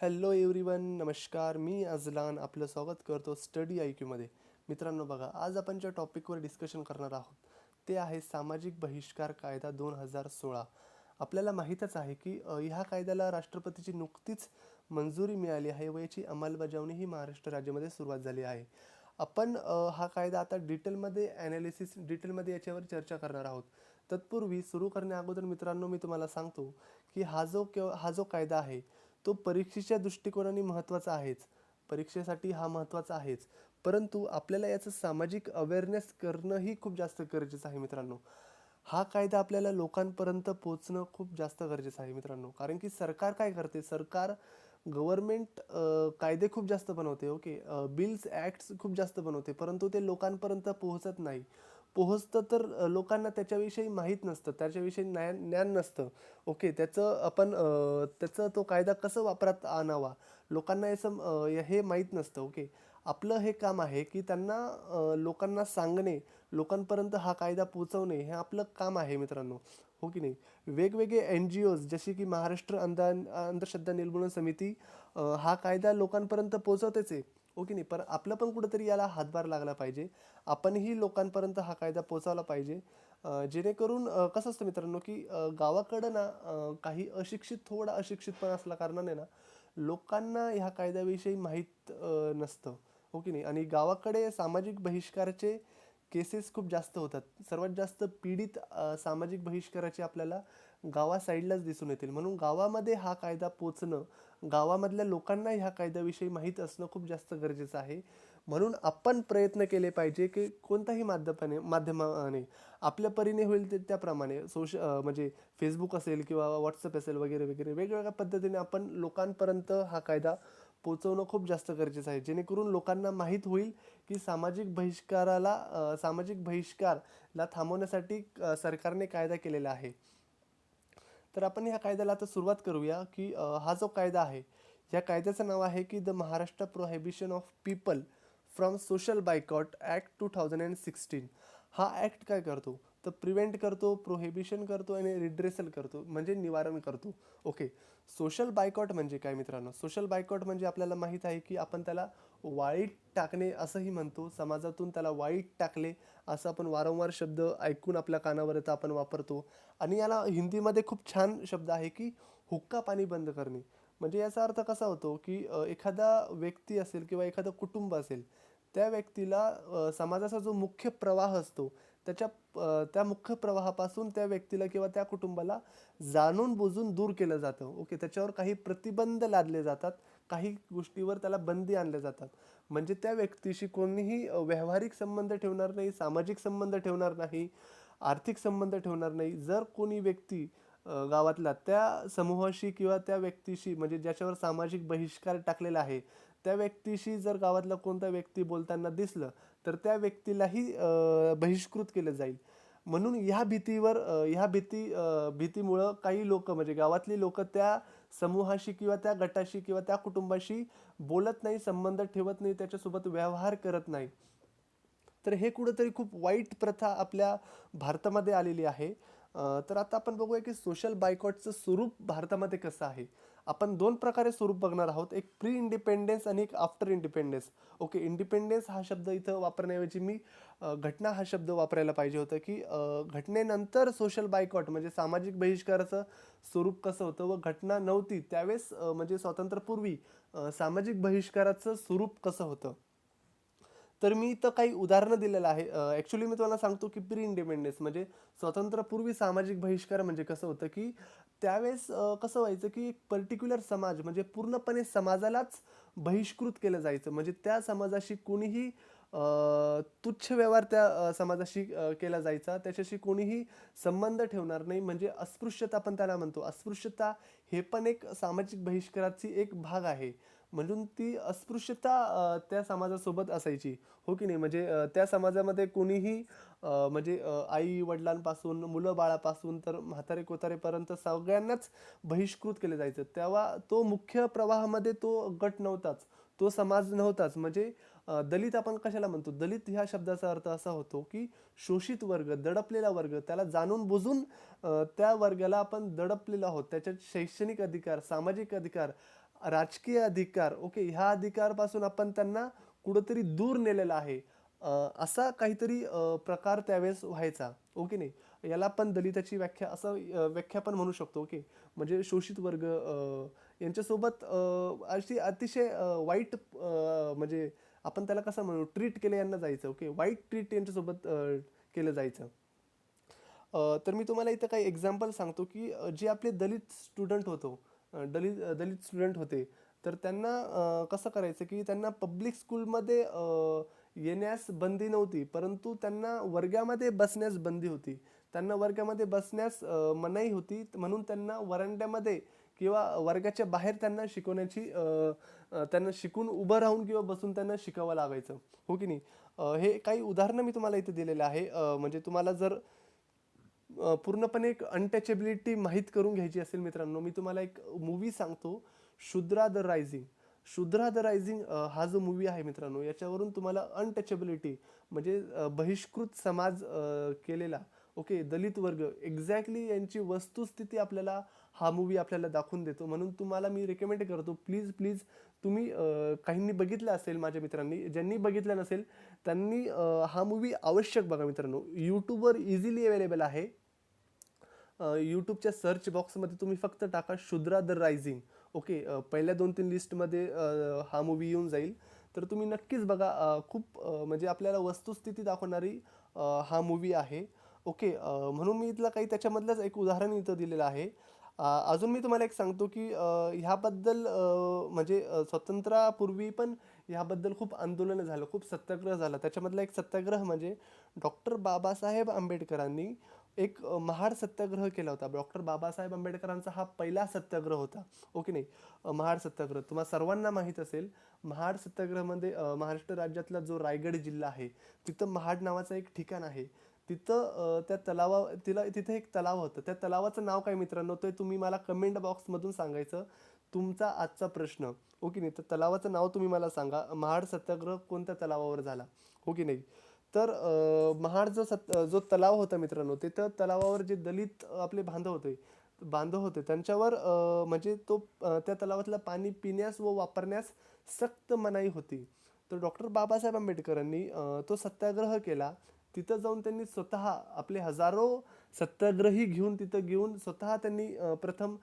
Hello everyone, नमस्कार. मी Azlan आपलं स्वागत करतो स्टडी आय क्यूमध्ये. मित्रांनो बघा, आज आपण ज्या टॉपिकवर डिस्कशन करणार आहोत ते आहे सामाजिक बहिष्कार कायदा 2016. आपल्याला माहीतच आहे की ह्या कायद्याला राष्ट्रपतीची नुकतीच मंजुरी मिळाली आहे व याची अंमलबजावणी ही महाराष्ट्र राज्यामध्ये सुरुवात झाली आहे. आपण हा कायदा आता डिटेलमध्ये याच्यावर चर्चा करणार आहोत. तत्पूर्वी सुरू करण्या अगोदर मित्रांनो, मी तुम्हाला सांगतो की हा जो कायदा आहे तो परीक्षेच्या दृष्टिकोनाने महत्त्वाचा आहेच. परीक्षेसाठी हा महत्त्वाचा आहेच. परंतु आपल्याला याचं सामाजिक अवेअरनेस करणंही खूप जास्त गरजेचं आहे मित्रांनो. हा कायदा आपल्याला लोकांपर्यंत पोहोचणं खूप जास्त गरजेचं आहे मित्रांनो. कारण की सरकार काय करते? सरकार गव्हर्नमेंट कायदे खूप जास्त बनवते. ओके. बिल्स, ॲक्ट्स खूप जास्त बनवते. परंतु ते लोकांपर्यंत पोहोचत नाही. पोहोचतं तर लोकांना त्याच्याविषयी माहीत नसतं. त्याच्याविषयी ज्ञान नसतं. ओके. त्याचं तो कायदा कसं वापरात आणावा, लोकांना हे माहीत नसतं. ओके. आपलं हे काम आहे की त्यांना लोकांना सांगणे, लोकांपर्यंत हा कायदा पोहोचवणे हे आपलं काम आहे मित्रांनो. हो की नाही? वेगवेगळे NGOज जशी की महाराष्ट्र अंधश्रद्धा निर्मूलन समिती हा कायदा लोकांपर्यंत पोहोचवतेच आहे. हो की नाही? पण आपलं पण कुठेतरी याला हातभार लागला पाहिजे. आपणही लोकांपर्यंत हा कायदा पोहोचवला पाहिजे. जेणेकरून कसं असतं मित्रांनो की गावाकडं ना काही थोडा अशिक्षितपणा असल्या कारणाने ना लोकांना ह्या कायद्याविषयी माहीत नसतं. हो की नाही? आणि गावाकडे सामाजिक बहिष्काराचे केसेस खूप जास्त होतात. सर्वात जास्त पीडित सामाजिक बहिष्काराचे आपल्याला गावा साईडलाच दिसून येतील. म्हणून गावामध्ये हा कायदा पोचणं, गावामधल्या लोकांना ह्या कायद्याविषयी माहीत असणं खूप जास्त गरजेचं आहे. म्हणून आपण प्रयत्न केले पाहिजे की कोणत्याही माध्यमाने आपल्या परीने होईल त्याप्रमाणे म्हणजे फेसबुक असेल किंवा व्हॉट्सअप असेल वगैरे वगैरे वेगवेगळ्या पद्धतीने आपण लोकांपर्यंत हा कायदा पोहोचवणं खूप जास्त गरजेचं आहे. जेणेकरून लोकांना माहीत होईल की सामाजिक बहिष्कारला थांबवण्यासाठी सरकारने कायदा केलेला आहे. तर आपण ह्या कायद्याला आता सुरुवात करूया की हा जो कायदा आहे, या कायद्याचं नाव आहे की the Maharashtra prohibition of people from social boycott act 2016. हा ॲक्ट काय करतो? तर प्रिव्हेंट करतो, प्रोहिबिशन करतो आणि रिड्रेसल करतो, म्हणजे निवारण करतो. ओके. सोशल बायकॉट म्हणजे काय मित्रांनो? सोशल बायकॉट म्हणजे आपल्याला माहीत आहे की आपण त्याला वाळीत टाकणे असंही म्हणतो. समाजातून त्याला वाळीत टाकले असं आपण वारंवार शब्द ऐकून आपल्या कानावर येतं, आपण वापरतो. आणि याला हिंदीमध्ये खूप छान शब्द आहे की हुक्का पाणी बंद करणे. म्हणजे याचा अर्थ कसा होतो की एखादा व्यक्ती असेल किंवा एखादं कुटुंब असेल, त्या व्यक्तीला समाजाचा जो मुख्य प्रवाह असतो त्या मुख्य प्रवाहापासून त्या व्यक्तीला किंवा त्या कुटुंबाला जाणून बुजून दूर केलं जातं. ओके. त्याच्यावर काही प्रतिबंध लादले जातात, काही गोष्टीवर त्याला बंदी आणल्या जातात. म्हणजे त्या व्यक्तीशी कोणीही व्यावहारिक संबंध ठेवणार नाही, सामाजिक संबंध ठेवणार नाही, आर्थिक संबंध ठेवणार नाही. जर कोणी व्यक्ती गावातला त्या समूहाशी किंवा त्या व्यक्तीशी, म्हणजे ज्याच्यावर सामाजिक बहिष्कार टाकलेला आहे, त्या व्यक्तीशी जर गावातला कोणता व्यक्ती बोलताना दिसलं तर त्या व्यक्तीलाही बहिष्कृत केलं जाईल. म्हणून भीतीमुळं काही लोक, म्हणजे गावातली लोक त्या समूहाशी किंवा त्या गटाशी किंवा त्या कुटुंबाशी बोलत नाही, संबंध ठेवत नाही, त्याच्यासोबत व्यवहार करत नाही. तर हे कुठंतरी खूप वाईट प्रथा आपल्या भारतामध्ये आलेली आहे. तर आता आपण बघूया की सोशल बायकॉटचं स्वरूप भारतामध्ये कसं आहे. आपण दोन प्रकारे स्वरूप बघणार आहोत, एक प्री इंडिपेंडेन्स आणि एक आफ्टर इंडिपेंडेन्स. ओके. इंडिपेंडेन्स हा शब्द इथं वापरण्याऐवजी मी घटना हा शब्द वापरायला पाहिजे होतं की घटनेनंतर सोशल बायकॉट म्हणजे सामाजिक बहिष्काराचं स्वरूप कसं होतं व घटना नव्हती त्यावेळेस म्हणजे स्वातंत्र्यपूर्वी सामाजिक बहिष्काराचं स्वरूप कसं होतं. तर मी इथं काही उदाहरणं दिलेलं आहे. ॲक्च्युली मी तुम्हाला सांगतो की प्री इंडिपेंडन्स म्हणजे स्वातंत्र्यपूर्वी सामाजिक बहिष्कार म्हणजे कसं होतं की त्यावेळेस कसं व्हायचं की एक पर्टिक्युलर समाज, म्हणजे पूर्णपणे समाजालाच बहिष्कृत केलं जायचं. म्हणजे त्या समाजाशी कोणीही तुच्छ व्यवहार त्या समाजाशी केला जायचा. त्याच्याशी कोणीही संबंध ठेवणार नाही. म्हणजे अस्पृश्यता आपण त्याला म्हणतो. अस्पृश्यता हे पण एक सामाजिक बहिष्काराची एक भाग आहे. म्हणून ती अस्पृश्यता त्या समाजासोबत असायची. हो की नाही? म्हणजे त्या समाजामध्ये कोणीही म्हणजे आई वडिलांपासून मुलं बाळापासून तर म्हातारे कोतारेपर्यंत सगळ्यांनाच बहिष्कृत केलं जायचं. तेव्हा तो मुख्य प्रवाहामध्ये तो गट नव्हताच, तो समाज नव्हताच. म्हणजे दलित आपण कशाला म्हणतो? दलित ह्या शब्दाचा अर्थ असा होतो की शोषित वर्ग, दडपलेला वर्ग. त्याला जाणून बुजून त्या वर्गाला आपण दडपलेलो आहोत. त्याच्यात शैक्षणिक अधिकार, सामाजिक अधिकार राजकीय अधिकार, ओके, ह्या अधिकारपासून आपण त्यांना कुठंतरी दूर नेलेलं आहे. असा काहीतरी प्रकार त्यावेळेस व्हायचा, ओके नाही. याला आपण दलिताची व्याख्या असं व्याख्या पण म्हणू शकतो, ओके. म्हणजे शोषित वर्ग यांच्यासोबत अशी अतिशय वाईट म्हणजे आपण त्याला कसं म्हणू, ट्रीट केलं यांना जायचं, ओके. वाईट ट्रीट यांच्यासोबत केलं जायचं. तर मी तुम्हाला इथं काही एक्झाम्पल सांगतो, की जे आपले दलित स्टुडंट दलित स्टुडंट होते, तर त्यांना कसं करायचं, की त्यांना पब्लिक स्कूलमध्ये येण्यास बंदी नव्हती, परंतु त्यांना वर्गामध्ये बसण्यास बंदी होती. त्यांना वर्गामध्ये बसण्यास मनाई होती, म्हणून त्यांना वरांड्यामध्ये किंवा वर्गाच्या बाहेर त्यांना शिकवण्याची त्यांना शिकून उभं राहून किंवा बसून त्यांना शिकावं लागायचं, हो की नाही. हे काही उदाहरणं मी तुम्हाला इथे दिलेले आहे. म्हणजे तुम्हाला जर पूर्णपणे एक अनटचेबिलिटी माहीत करून घ्यायची असेल मित्रांनो, मी तुम्हाला एक मूवी सांगतो, Shudra the rising. Shudra the rising हा जो मूवी आहे मित्रांनो, याच्यावरून तुम्हाला अनटचेबिलिटी म्हणजे बहिष्कृत समाज केलेला, ओके, दलित वर्ग, एक्झॅक्टली यांची वस्तुस्थिती आपल्याला हा मूवी आपल्याला दाखवून देतो. म्हणून तुम्हाला मी रेकमेंड करतो, प्लीज प्लीज तुम्ही काहींनी बघितलं असेल माझ्या मित्रांनी, ज्यांनी बघितलं नसेल त्यांनी हा मूवी आवश्यक बघा मित्रांनो. यूट्यूबवर इझिली अवेलेबल आहे. यूट्यूबच्या सर्च बॉक्समध्ये तुम्ही फक्त टाका शुद्रा द रायझिंग, ओके. पहिल्या 2-3 लिस्टमध्ये हा मूवी येऊन जाईल. तर तुम्ही नक्कीच बघा. खूप म्हणजे आपल्याला वस्तुस्थिती दाखवणारी हा मूवी आहे, ओके. म्हणून मी इथलं काही त्याच्यामधलंच एक उदाहरण इथं दिलेलं आहे. अजून मी तुम्हाला एक सांगतो, की ह्याबद्दल म्हणजे स्वातंत्र्यापूर्वी पण ह्याबद्दल खूप आंदोलनं झालं, खूप सत्याग्रह झाला. त्याच्यामधला एक सत्याग्रह म्हणजे डॉक्टर बाबासाहेब आंबेडकरांनी एक महाड सत्याग्रह केला होता. डॉक्टर बाबासाहेब आंबेडकरांचा हा पहिला सत्याग्रह होता, ओके नाही. महाड सत्याग्रह तुम्हाला सर्वांना माहीत असेल. महाड सत्याग्रहामध्ये महाराष्ट्र राज्यातला जो रायगड जिल्हा आहे, तिथं महाड नावाचं एक ठिकाण आहे. तिथं त्या तिथं एक तलाव होतं. त्या तलावाचं नाव काय मित्रांनो, ते तुम्ही मला कमेंट बॉक्समधून सांगायचं. तुमचा आजचा प्रश्न, हो की नाही. तर तलावाचं नाव तुम्ही मला सांगा. महाड सत्याग्रह कोणत्या तलावावर झाला, हो की नाही. तर महाड जो तलाव होता मित्रांनो, तिथं तलावावर जे दलित आपले बांधव होते त्यांच्यावर म्हणजे त्या तलावातलं पाणी पिण्यास व वापरण्यास सक्त मनाई होती. तर डॉक्टर बाबासाहेब आंबेडकरांनी तो सत्याग्रह केला. तिथं जाऊन त्यांनी स्वतः आपले हजारो सत्याग्रही घेऊन स्वतः त्यांनी प्रथम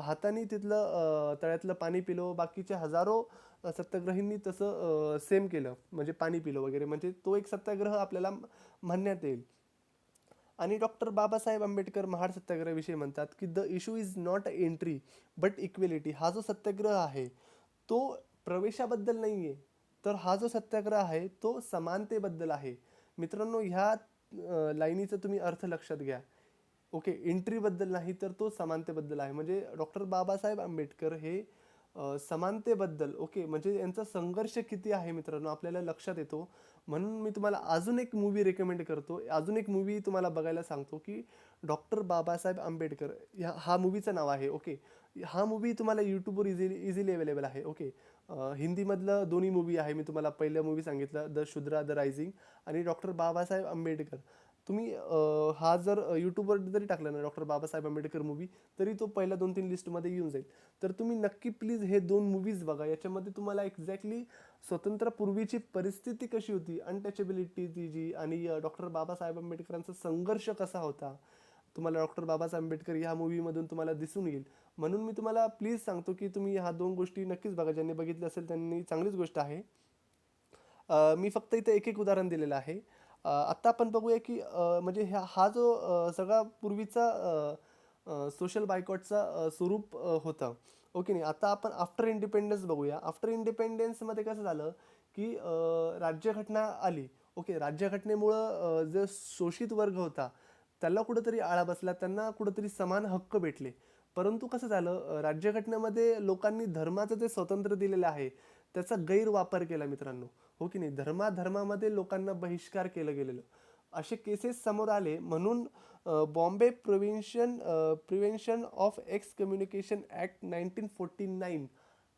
हाताने तिथलं तळ्यातलं पाणी पिलं. बाकीच्या हजारो सत्याग्रहींनी तसं सेम केलं, म्हणजे पाणी पिलं वगैरे. म्हणजे तो एक सत्याग्रह आपल्याला म्हणण्यात येईल. आणि डॉक्टर बाबासाहेब आंबेडकर महाड सत्याग्रहाविषयी म्हणतात, की the issue is not entry but equality. हा जो सत्याग्रह आहे तो प्रवेशाबद्दल नाही आहे, तर हा जो सत्याग्रह आहे तो समानतेबद्दल आहे. मित्रांनो, ह्या लाईनीचा तुम्ही अर्थ लक्षात घ्या, ओके. एंट्रीबद्दल नाही, तर तो समानतेबद्दल आहे. म्हणजे डॉक्टर बाबासाहेब आंबेडकर हे समानतेबद्दल, ओके, म्हणजे यांचा संघर्ष किती आहे मित्रांनो आपल्याला लक्षात येतो. म्हणून मी तुम्हाला अजून एक मूवी रेकमेंड करतो, अजून एक मूवी तुम्हाला बघायला सांगतो, की डॉक्टर बाबासाहेब आंबेडकर हा मूवीचं नाव आहे, ओके. हा मूवी तुम्हाला यूट्यूबवर इझिली अवेलेबल आहे, ओके. हिंदीमधलं दोन्ही मूवी आहे. मी तुम्हाला पहिलं मूवी सांगितलं द शुद्रा द रायझिंग, आणि डॉक्टर बाबासाहेब आंबेडकर. तुम्ही हा जर यूट्यूबवर जरी टाकला ना डॉक्टर बाबासाहेब आंबेडकर मूवी, तरी तो पहिल्या 2-3 लिस्टमध्ये येऊन जाईल. तर तुम्ही नक्की प्लीज हे 2 मूवीज बघा. याच्यामध्ये तुम्हाला एक्झॅक्टली स्वातंत्र्यापूर्वीची परिस्थिती कशी होती, अनटचेबिलिटी ती जी, आणि डॉक्टर बाबासाहेब आंबेडकरांचा संघर्ष कसा होता, तुम्हाला डॉक्टर बाबासाहेब आंबेडकर ह्या मूवीमधून तुम्हाला दिसून येईल. म्हणून मी तुम्हाला प्लीज सांगतो, की तुम्ही ह्या 2 गोष्टी नक्कीच बघा. ज्यांनी बघितलं असेल त्यांनी चांगलीच गोष्ट आहे. मी फक्त इथे एक एक उदाहरण दिलेलं आहे. आत्ता आपण बघूया, की म्हणजे हा जो सगळा पूर्वीचा सोशल बायकॉटचा स्वरूप होता, ओके नाही. आता आपण आफ्टर इंडिपेंडन्स बघूया. आफ्टर इंडिपेंडन्समध्ये कसं झालं, की राज्यघटना आली, ओके. राज्यघटनेमुळं जो शोषित वर्ग होता त्याला कुठंतरी आळा बसला, त्यांना कुठंतरी समान हक्क भेटले. परंतु कसं झालं, राज्यघटनेमध्ये लोकांनी धर्माचं जे स्वातंत्र्य दिलेलं आहे त्याचा गैरवापर केला मित्रांनो, हो की नाही. धर्मामध्ये लोकांना बहिष्कार केलं गेलेलं, असे केसेस समोर आले. म्हणून Bombay prevention of x communication act 1949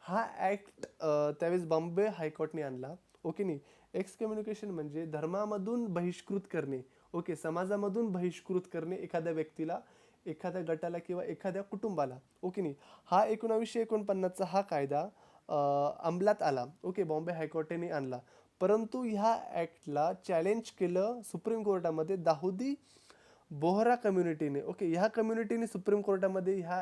हा ॲक्ट त्यावेळेस बॉम्बे हायकोर्टने आणला, ओके नाही. एक्स कम्युनिकेशन म्हणजे धर्मामधून बहिष्कृत करणे, ओके, समाजामधून बहिष्कृत करणे एखाद्या व्यक्तीला. एखाद्या गटाला किंवा एखाद्या कुटुंबाला. ओके नाही. हा 1949चा हा कायदा अंमलात आला. ओके, बॉम्बे हायकोर्टाने आणला. परंतु ह्या ॲक्टला चॅलेंज केलं सुप्रीम कोर्टामध्ये दाऊदी बोहरा कम्युनिटीने. ओके, ह्या कम्युनिटीने सुप्रीम कोर्टामध्ये ह्या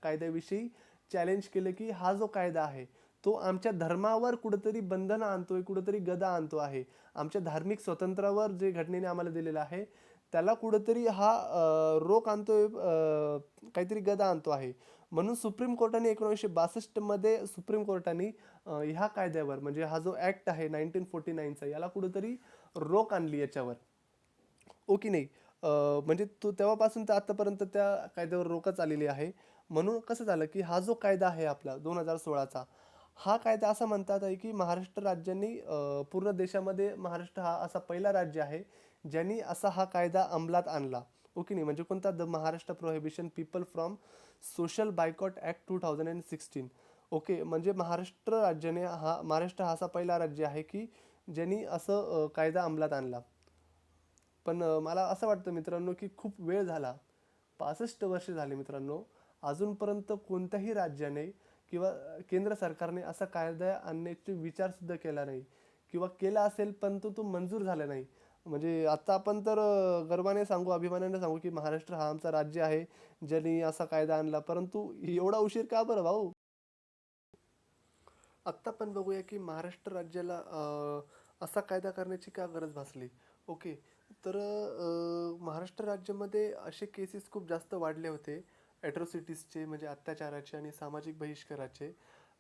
कायद्याविषयी चॅलेंज केलं की हा जो कायदा आहे तो आमच्या धर्मावर कुठंतरी बंधनं आणतोय, कुठंतरी गदा आणतो आहे. आमच्या धार्मिक स्वातंत्र्यावर जे घटनेने आम्हाला दिलेलं आहे त्याला कुठंतरी हा रोक आणतोय, काहीतरी गदा आणतो आहे. म्हणून सुप्रीम कोर्टाने 1962 मध्ये सुप्रीम कोर्टाने ह्या कायद्यावर, म्हणजे हा जो ॲक्ट आहे 1949चा, याला कुठंतरी रोक आणली याच्यावर. ओके नाही. म्हणजे तो तेव्हापासून तर आतापर्यंत त्या कायद्यावर रोकच आलेली आहे. म्हणून कसं झालं की हा जो कायदा आहे आपला 2016चा, हा कायदा असं म्हणतात आहे की महाराष्ट्र राज्याने पूर्ण देशामध्ये महाराष्ट्र हा असा पहिला राज्य आहे ज्यांनी असा हा कायदा अंमलात आणला. ओके नाही. म्हणजे कोणता? The Maharashtra prohibition people from social boycott act 2016. Okay, म्हणजे महाराष्ट्र हा असा पहिला राज्य आहे की ज्यांनी असं कायदा अंमलात आणला. पण मला असं वाटतं मित्रांनो की खूप वेळ झाला. 65 वर्ष झाले मित्रांनो. अजूनपर्यंत कोणत्याही राज्याने किंवा केंद्र सरकारने असा कायदा आणण्याचा विचारसुद्धा केला नाही, किंवा केला असेल पण तो मंजूर झाला नाही. म्हणजे आता आपण तर गर्वाने सांगू, अभिमानाने सांगू की महाराष्ट्र हा आमचा राज्य आहे ज्यांनी असा कायदा आणला. परंतु एवढा उशीर का बरं भाऊ? आत्ता पण बघूया की महाराष्ट्र राज्याला असा कायदा करण्याची का गरज भासली. ओके. तर महाराष्ट्र राज्यामध्ये असे केसेस खूप जास्त वाढले होते ॲट्रॉसिटीजचे, म्हणजे अत्याचाराचे आणि सामाजिक बहिष्काराचे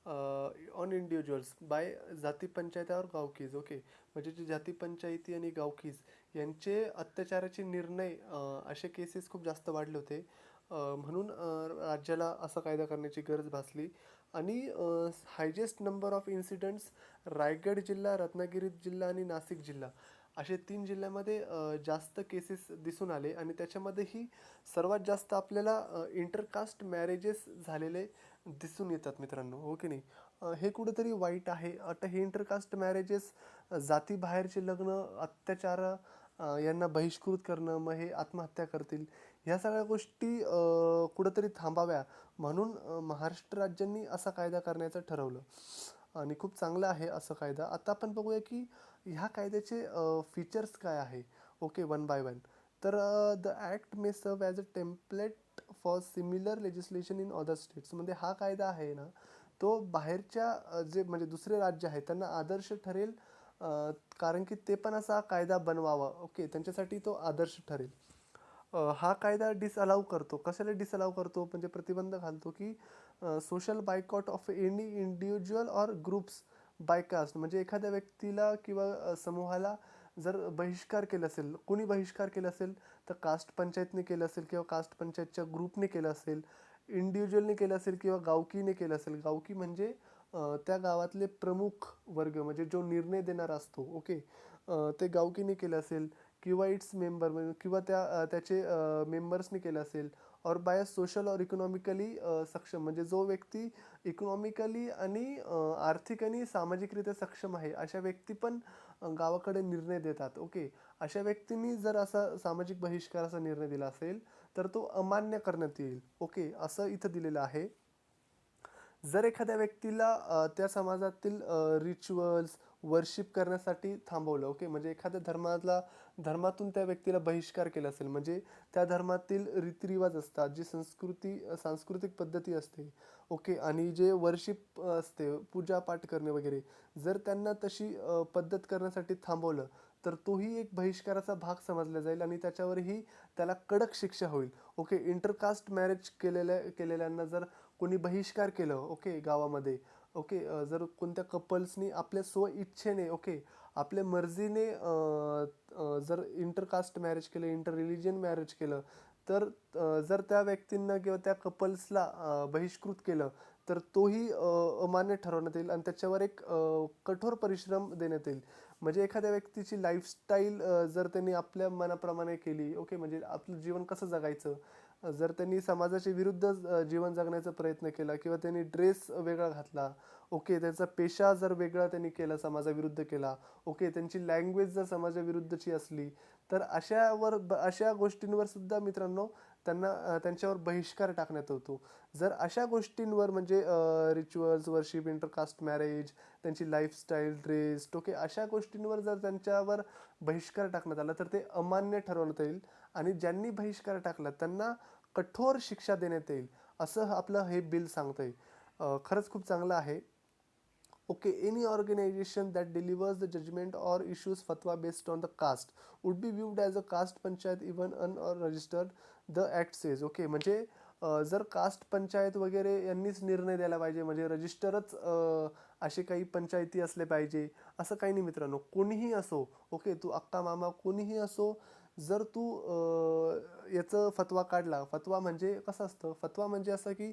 ऑन इंडिव्हिज्युअल्स बाय जाती पंचायत और गावकीज. ओके, म्हणजे जे जाती पंचायती आणि गावकीज यांचे अत्याचाराचे निर्णय, असे केसेस खूप जास्त वाढले होते. म्हणून राज्याला असा कायदा करण्याची गरज भासली. आणि हायजेस्ट नंबर ऑफ इन्सिडेंट्स रायगड जिल्हा, रत्नागिरी जिल्हा आणि नाशिक जिल्हा असे 3 जिल्ह्यामध्ये जास्त केसेस दिसून आले. आणि त्याच्यामध्येही सर्वात जास्त आपल्याला इंटरकास्ट मॅरेजेस झालेले दिसून येतात मित्रांनो. हो की नाही? हे कुठंतरी वाईट आहे. आता हे इंटरकास्ट मॅरेजेस, जातीबाहेरचे लग्न, अत्याचार, यांना बहिष्कृत करणं, मग हे आत्महत्या करतील, ह्या सगळ्या गोष्टी कुठंतरी थांबाव्या म्हणून महाराष्ट्र राज्यांनी असा कायदा करण्याचं ठरवलं. आणि खूप चांगला आहे असं कायदा. आता आपण बघूया की ह्या कायद्याचे फीचर्स काय आहे. Okay, one by one. तर द ॲक्ट मे सर्व as a template for similar legislation in other states. म्हणजे हा कायदा आहे ना, तो बाहेरच्या जे म्हणजे दुसरे राज्य आहेत त्यांना आदर्श ठरेल, कारण की ते पण असा कायदा बनवावा. ओके, त्यांच्यासाठी तो आदर्श ठरेल. हा कायदा डिसअलाउ करतो. कशाला डिसअलाउ करतो? म्हणजे प्रतिबंध घालतो की social boycott of any individual or groups by caste. म्हणजे एखाद्या व्यक्तीला किंवा समूहाला जर बहिष्कार केला असेल, कोणी बहिष्कार केला असेल, तर कास्ट पंचायतने केलं असेल किंवा कास्ट पंचायतच्या ग्रुपने केलं असेल, इंडिव्हिज्युअलने केलं असेल किंवा गावकीने केलं असेल. गावकी म्हणजे त्या गावातले प्रमुख वर्ग, म्हणजे जो निर्णय देणारा असतो. ओके, ते गावकीने केलं असेल किंवा इट्स मेंबर, म्हणजे किंवा त्याचे मेंबर्सने केलं असेल, और बाय सोशल और इकॉनॉमिकली सक्षम, म्हणजे जो व्यक्ती इकॉनॉमिकली आणि आर्थिक आणि सामाजिकरित्या सक्षम आहे अशा व्यक्ती पण गावाकडे निर्णय देतात. ओके, अशा व्यक्तींनी जर असा सामाजिक बहिष्काराचा निर्णय दिला असेल तर तो अमान्य करण्यात येईल. ओके, असं इथं दिलेलं आहे. जर एखाद्या व्यक्तीला त्या समाजातील रिच्युअल्स वर्शिप करण्यासाठी थांबवलं. ओके, म्हणजे एखाद्या धर्मातून त्या व्यक्तीला बहिष्कार केला असेल, म्हणजे त्या धर्मातील रीतिरिवाज असतात, जी सांस्कृतिक पद्धती असते. ओके, आणि जे वर्शिप असते, पूजापाठ करणे वगैरे, जर त्यांना तशी पद्धत करण्यासाठी थांबवलं तर तोही एक बहिष्काराचा भाग समजला जाईल आणि त्याला कडक शिक्षा होईल. ओके, इंटरकास्ट मॅरेज केलेल्यांना जर कोणी बहिष्कार केलं, ओके, गावामध्ये, ओके, जर कोणत्या कपल्सनी आपल्या स्वइच्छेने, ओके, आपल्या मर्जीने जर इंटरकास्ट मॅरेज केलं, इंटर रिलिजियन मॅरेज केलं, तर जर त्या व्यक्तींना किंवा त्या कपल्सला बहिष्कृत केलं तर तोही अमान्य ठरवण्यात येईल आणि त्याच्यावर एक कठोर परिश्रम देण्यात येईल. म्हणजे एखाद्या व्यक्तीची लाईफस्टाईल जर त्यांनी आपल्या मनाप्रमाणे केली, ओके, म्हणजे आपलं जीवन कसं जगायचं, जर त्यांनी समाजाच्या विरुद्ध जीवन जगण्याचा प्रयत्न केला किंवा त्यांनी ड्रेस वेगळा घातला, ओके, त्याचा पेशा जर वेगळा त्यांनी केला, समाजाविरुद्ध केला, ओके, त्यांची लँग्वेज जर समाजाविरुद्धची असली, तर अशा गोष्टींवर सुद्धा मित्रांनो त्यांच्यावर बहिष्कार टाकण्यात येतो. जर अशा गोष्टींवर म्हणजे रिच्युअल्स, वर्शिप, इंटरकास्ट मॅरेज, त्यांची लाईफस्टाईल, ड्रेस, ओके, अशा गोष्टींवर जर त्यांच्यावर बहिष्कार टाकण्यात आला तर ते अमान्य ठरवण्यात येईल आणि ज्यांनी बहिष्कार टाकला त्यांना कठोर शिक्षा देण्यात येईल, असं आपलं हे बिल सांगतंय. खरंच खूप चांगलं आहे. Okay, any organization that delivers the judgment or issues fatwa based on the caste would be viewed as a caste panchayat even unregistered, the act says. Okay, म्हणजे जर कास्ट पंचायत वगैरे यांनीच निर्णय द्यायला पाहिजे, म्हणजे रजिस्टरच असे काही पंचायती असले पाहिजे असं काही नाही मित्रांनो. कोणीही असो, ओके, तू अक्का मामा कोणीही असो, जर तू याचं फतवा काढला. फतवा म्हणजे कसं असतं, फतवा म्हणजे असं की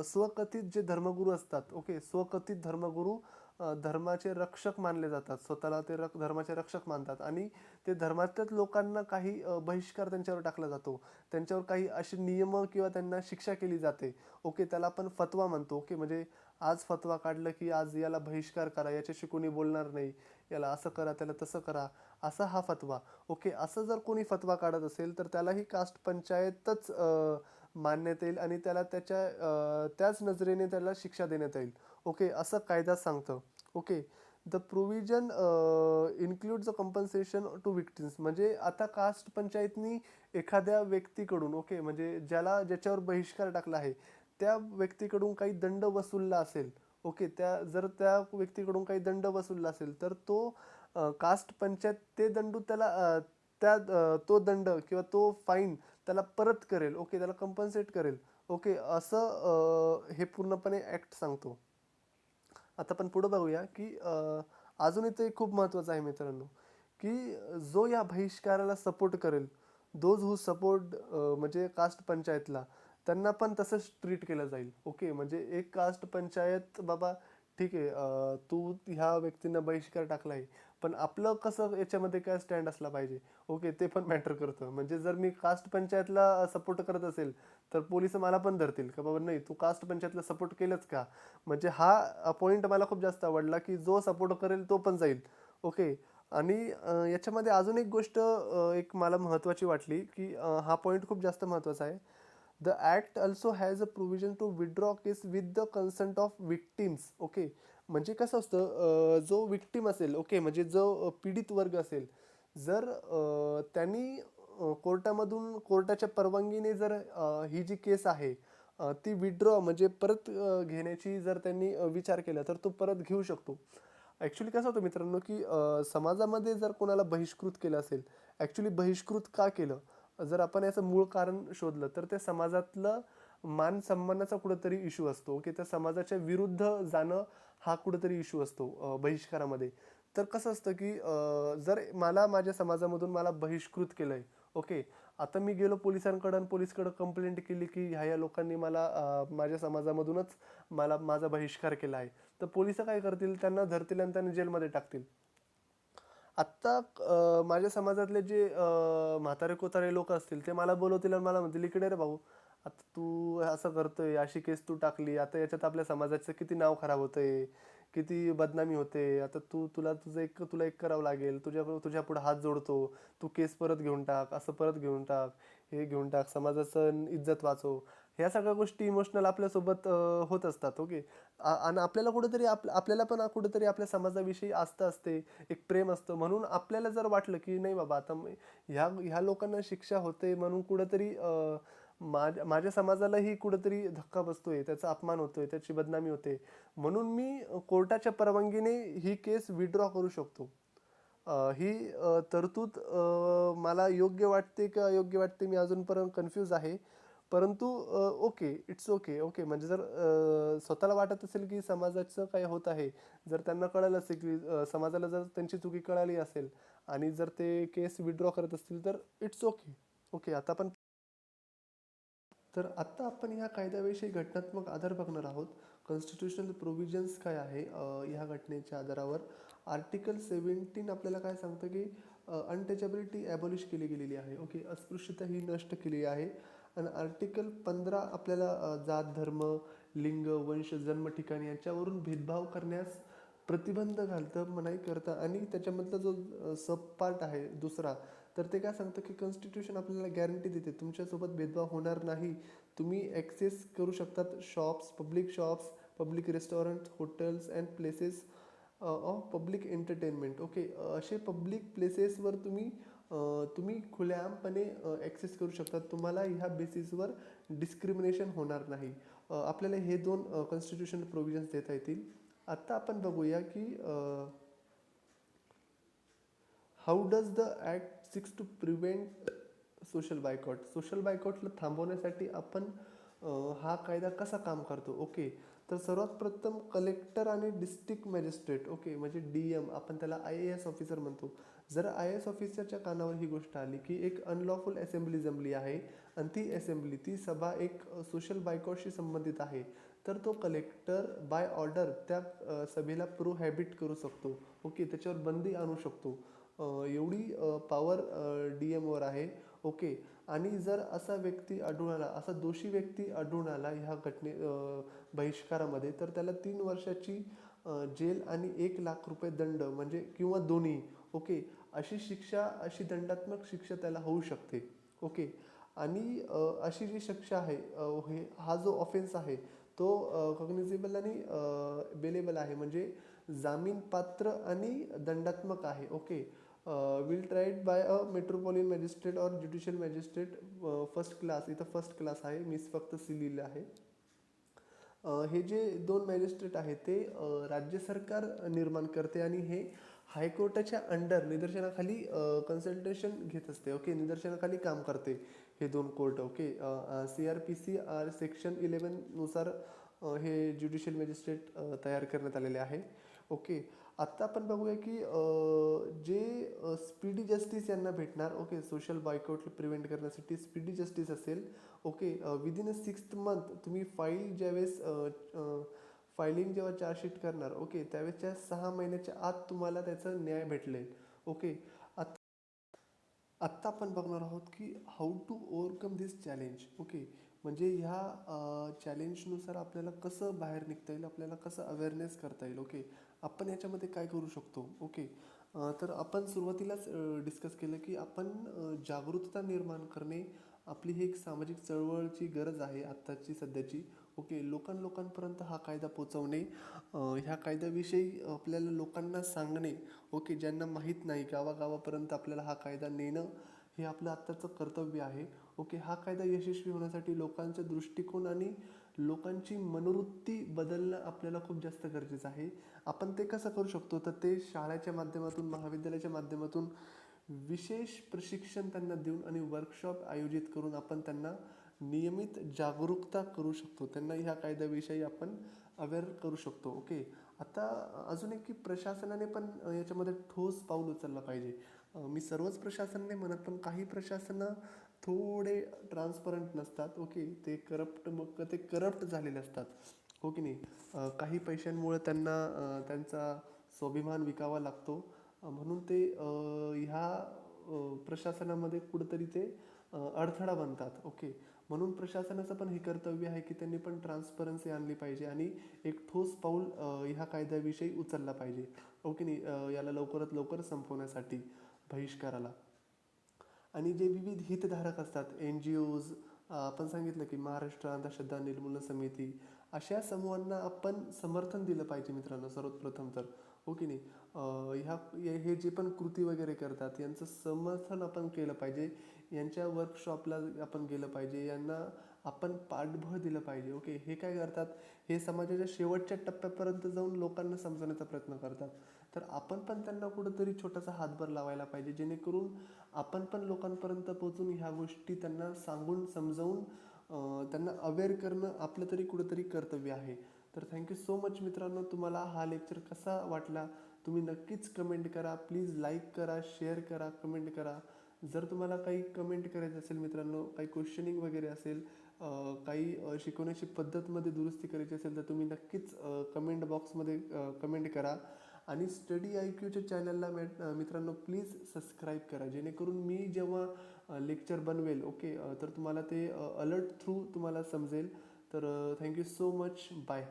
स्वकथित जे धर्मगुरू असतात, ओके, स्वकथित धर्मगुरू धर्माचे रक्षक मानले जातात, स्वतःला ते धर्माचे रक्षक मानतात आणि ते धर्माच्याच लोकांना काही बहिष्कार त्यांच्यावर टाकला जातो, त्यांच्यावर काही अशी नियम किंवा त्यांना शिक्षा केली जाते. ओके, त्याला आपण फतवा म्हणतो. ओके, म्हणजे आज फतवा काढलं की आज याला बहिष्कार करा, याच्याशी कोणी बोलणार नाही, याला असं करा, त्याला तसं करा, असा हा फतवा. ओके, असं जर कोणी फतवा काढत असेल तर त्यालाही कास्ट पंचायतच मानण्यात येईल आणि त्याला त्याच नजरेने त्याला शिक्षा देण्यात येईल. ओके, असं कायदा सांगतं. Okay, the provision includes a compensation to victims. म्हणजे आता कास्ट पंचायतनी एखाद्या व्यक्तीकडून, ओके, म्हणजे ज्याच्यावर बहिष्कार टाकला आहे त्या व्यक्तीकडून काही दंड वसूलला असेल, ओके, जर त्या व्यक्तीकडून काही दंड वसूलला असेल तर तो कास्ट पंचायत ते दंड त्याला तो दंड किंवा तो फाईन त्याला परत करेल. ओके, त्याला कंपन्सेट करेल. ओके, असं हे पूर्णपणे ॲक्ट सांगतो. आता आपण पुढे बघूया की अजून इथे खूप महत्त्वाचं आहे मित्रांनो, की जो या बहिष्काराला सपोर्ट करेल, दोज हू सपोर्ट म्हणजे कास्ट पंचायतला, त्यांना पण तसंच ट्रीट केलं जाईल. ओके, म्हणजे एक कास्ट पंचायत बाबा ठीक आहे, तू ह्या व्यक्तींना बहिष्कार टाकला पण आपलं कसं याच्यामध्ये काय स्टँड असला पाहिजे. ओके, ते पण मॅटर करतं. म्हणजे जर मी कास्ट पंचायतला सपोर्ट करत असेल तर पोलिस मला पण धरतील का बाबा नाही तू कास्ट पंचायतला सपोर्ट केलंच का. म्हणजे हा पॉईंट मला खूप जास्त आवडला की जो सपोर्ट करेल तो पण जाईल. ओके, आणि याच्यामध्ये अजून एक गोष्ट एक मला महत्त्वाची वाटली की हा पॉईंट खूप जास्त महत्त्वाचा आहे. The act also has a provision to withdraw case with the consent of victims. Okay, म्हणजे कसं असतं, जो विक्टिम असेल, ओके, म्हणजे जो पीडित वर्ग असेल, जर त्यांनी कोर्टामधून कोर्टाच्या परवानगीने जर ही जी केस आहे ती विड्रॉ म्हणजे परत घेण्याची जर त्यांनी विचार केला तर तो परत घेऊ शकतो. ॲक्च्युली कसं होतं मित्रांनो की समाजामध्ये जर कोणाला बहिष्कृत केलं असेल, ॲक्च्युली बहिष्कृत का केलं, जर आपण याचं मूळ कारण शोधलं तर त्या समाजातलं मान सन्मानाचा कुठंतरी इश्यू असतो की त्या समाजाच्या विरुद्ध जाणं हा कुठंतरी इश्यू असतो बहिष्कारामध्ये. तर कसं असतं की जर माझ्या समाजामधून मला बहिष्कृत केलंय, ओके, आता मी गेलो पोलिसांकडं आणि पोलिसकडं कंप्लेंट केली की ह्या लोकांनी मला माझ्या समाजामधूनच माझा बहिष्कार केला आहे, तर पोलिस काय करतील, त्यांना धरतील आणि त्यांना जेलमध्ये टाकतील. आत्ता माझ्या समाजातले जे म्हातारे कोतारे लोक असतील ते मला बोलवतील आणि मला म्हणतील, इकडे रे भाऊ, आता तू असं करतोय, अशी केस तू टाकली, आता याच्यात आपल्या समाजाचं किती नाव खराब होतंय, किती बदनामी होते, आता तुला एक करावं लागेल, तुझ्या पुढे हात जोडतो, तू केस परत घेऊन टाक, असं परत घेऊन टाक, हे घेऊन टाक, समाजाचं इज्जत वाचव. ह्या सगळ्या गोष्टी इमोशनल आपल्यासोबत होत असतात. ओके, आणि आपल्याला कुठेतरी आपल्याला पण कुठेतरी आपल्या समाजाविषयी आस्था असते, एक प्रेम असतं, म्हणून आपल्याला जर वाटलं की नाही बाबा आता ह्या लोकांना शिक्षा होते म्हणून कुठंतरी माझ्या समाजालाही कुठंतरी धक्का बसतोय, त्याचा अपमान होतोय, त्याची बदनामी होते, म्हणून मी कोर्टाच्या परवानगीने ही केस विड्रॉ करू शकतो. ही तरतूद मला योग्य वाटते का अयोग्य वाटते मी अजूनपर्यंत कन्फ्यूज आहे. परंतु ओके, इट्स ओके. ओके, म्हणजे जर स्वतःला वाटत असेल की समाजाचं काय होत आहे, जर त्यांना कळलं असेल की समाजाला जर त्यांची चुकी कळाली असेल आणि जर ते केस विड्रॉ करत असतील तर इट्स ओके. ओके, तर आत्ता आपण ह्या कायद्याविषयी घटनात्मक आधार बघणार आहोत. कॉन्स्टिट्यूशनल प्रोव्हिजन्स काय आहे ह्या घटनेच्या आधारावर. आर्टिकल 17 आपल्याला काय सांगतं की अनटचॅबिलिटी ॲबॉलिश केली गेलेली आहे. ओके, अस्पृश्यता ही नष्ट केली आहे. आणि आर्टिकल 15 आपल्याला जात, धर्म, लिंग, वंश, जन्म ठिकाणी याच्यावरून भेदभाव करण्यास प्रतिबंध घालतं, मनाई करतं. आणि त्याच्यामधला जो सब पार्ट आहे दुसरा, तर ते काय सांगतं की कॉन्स्टिट्यूशन आपल्याला गॅरंटी देते तुमच्यासोबत भेदभाव होणार नाही. तुम्ही ॲक्सेस करू शकतात shops, public restaurant, hotels and places of public entertainment. Okay, असे पब्लिक प्लेसेसवर तुम्ही खुलेआमपणे ॲक्सेस करू शकता. तुम्हाला ह्या बेसिसवर डिस्क्रिमिनेशन होणार नाही. आपल्याला हे दोन कॉन्स्टिट्यूशन प्रोव्हिजन्स देता येतील. आत्ता आपण बघूया की how does the act seeks to prevent social boycott. Social बायकॉटला थांबवण्यासाठी आपण हा कायदा कसा काम करतो. ओके, तर सर्वात प्रथम कलेक्टर आणि डिस्ट्रिक्ट मॅजिस्ट्रेट, ओके, म्हणजे DM, आपण त्याला IAS ऑफिसर म्हणतो. जर IAS ऑफिसरच्या कानावर ही गोष्ट आली की एक अनलॉफुल असेंब्ली जमली आहे आणि ती सभा एक सोशल बायकॉटशी संबंधित आहे, तर तो कलेक्टर बाय ऑर्डर त्या सभेला प्रोहॅबिट करू शकतो. ओके, त्याच्यावर बंदी आणू शकतो. एवढी पॉवर DMवर आहे. ओके, आणि जर असा दोषी व्यक्ती आढळून आला ह्या बहिष्कारामध्ये, तर त्याला 3 वर्षाची जेल आणि 1,00,000 रुपये दंड, म्हणजे किंवा दोन्ही. ओके, अशी दंडात्मक शिक्षा त्याला होऊ शकते. ओके, आणि अशी जी शिक्षा आहे, हा जो ऑफेन्स आहे तो कॉग्निझेबल आणि बेलेबल आहे, म्हणजे जामीनपात्र आणि दंडात्मक आहे. Okay, will tried by a metropolitan magistrate or judicial magistrate first class. इथं फर्स्ट क्लास आहे, मी फक्त C लिहिलं आहे. हे जे 2 मॅजिस्ट्रेट आहेत ते राज्य सरकार निर्माण करते आणि हे हायकोर्टाच्या अंडर निदर्शनाखाली कन्सल्टेशन घेत असते. ओके, निदर्शनाखाली काम करते हे 2 कोर्ट. ओके, CRPC सेक्शन 11 नुसार हे ज्युडिशियल मॅजिस्ट्रेट तयार करण्यात आलेले आहे. ओके, आत्ता आपण बघूया की जे स्पीडी जस्टिस यांना भेटणार. ओके, सोशल बायकॉट प्रिव्हेंट करण्यासाठी स्पीडी जस्टिस असेल. ओके, विदिन अ 6th मंथ तुम्ही फायलिंग जेव्हा चार्जशीट करणार, ओके, त्यावेळेसच्या 6 महिन्याच्या आत तुम्हाला त्याचा न्याय भेटलेल. ओके, आत्ता आपण बघणार आहोत की how to overcome this challenge. Okay, म्हणजे ह्या चॅलेंजनुसार आपल्याला कसं बाहेर निघता येईल, आपल्याला कसं अवेअरनेस करता येईल. ओके, आपण याच्यामध्ये काय करू शकतो. ओके, तर आपण सुरुवातीलाच डिस्कस केलं की आपण जागरूकता निर्माण करणे आपली ही एक सामाजिक चळवळची गरज आहे आत्ताची सध्याची. ओके, लोकांपर्यंत हा कायदा पोचवणे, ह्या कायद्याविषयी आपल्याला लोकांना सांगणे. ओके, ज्यांना माहीत नाही गावागावापर्यंत आपल्याला हा कायदा नेणं हे आपलं आत्ताचं कर्तव्य आहे. ओके, हा कायदा यशस्वी होण्यासाठी लोकांचा दृष्टिकोन आणि लोकांची मनोवृत्ती बदलणं आपल्याला खूप जास्त गरजेचं आहे. आपण ते कसं करू शकतो, तर ते शाळेच्या माध्यमातून, महाविद्यालयाच्या माध्यमातून विशेष प्रशिक्षण त्यांना देऊन आणि वर्कशॉप आयोजित करून आपण त्यांना नियमित जागरूकता करू शकतो. त्यांना ह्या कायद्याविषयी आपण अवेअर करू शकतो. ओके, आता अजून एक की प्रशासनाने पण याच्यामध्ये ठोस पाऊल उचललं पाहिजे. मी सर्वच प्रशासन नाही म्हणत, पण काही प्रशासनं थोडे ट्रान्सपरंट नसतात. ओके, ते करप्ट झालेले असतात. हो की नाही. काही पैशांमुळे त्यांना त्यांचा स्वाभिमान विकावा लागतो. म्हणून ते ह्या प्रशासनामध्ये कुठंतरी ते अडथळा बनतात. ओके, म्हणून प्रशासनाचं पण हे कर्तव्य आहे की त्यांनी पण ट्रान्सपरन्सी आणली पाहिजे आणि एक ठोस पाऊल ह्या कायद्याविषयी उचलला पाहिजे. ओके नाही, याला लवकरात लवकर संपवण्यासाठी बहिष्काराला. आणि जे विविध हितधारक असतात, NGOज, आपण सांगितलं की महाराष्ट्र अंधश्रद्धा निर्मूलन समिती, अशा समूहांना आपण समर्थन दिलं पाहिजे मित्रांनो सर्वात प्रथम तर. हो की नाही. हे जे पण कृती वगैरे करतात यांचं समर्थन आपण केलं पाहिजे. यांच्या वर्कशॉपला आपण गेलं पाहिजे, यांना आपण पाठबळ दिलं पाहिजे. ओके, हे काय करतात, हे समाजाच्या शेवटच्या टप्प्यापर्यंत जाऊन लोकांना समजवण्याचा प्रयत्न करतात. तर आपण पण त्यांना कुठंतरी छोटासा हातभार लावायला पाहिजे, जेणेकरून आपण पण लोकांपर्यंत पोहोचून ह्या गोष्टी त्यांना सांगून समजावून त्यांना अवेअर करणं आपलं तरी कुठंतरी कर्तव्य आहे. तर थँक्यू सो मच मित्रांनो. तुम्हाला हा लेक्चर कसा वाटला तुम्ही नक्कीच कमेंट करा. प्लीज लाईक करा, शेअर करा, कमेंट करा. जर तुम्हाला काही कमेंट करायचं असेल मित्रांनो, काही क्वेश्चनिंग वगैरे असेल, काही शिकवण्याची पद्धतमध्ये दुरुस्ती करायची असेल, तर तुम्ही नक्कीच कमेंट बॉक्समध्ये कमेंट करा. आणि स्टडी IQच्या चॅनलला मित्रांनो प्लीज सबस्क्राईब करा, जेणेकरून मी जेव्हा लेक्चर बनवेल, ओके, तर तुम्हाला ते अलर्ट थ्रू तुम्हाला समजेल. तर थँक्यू सो मच. बाय.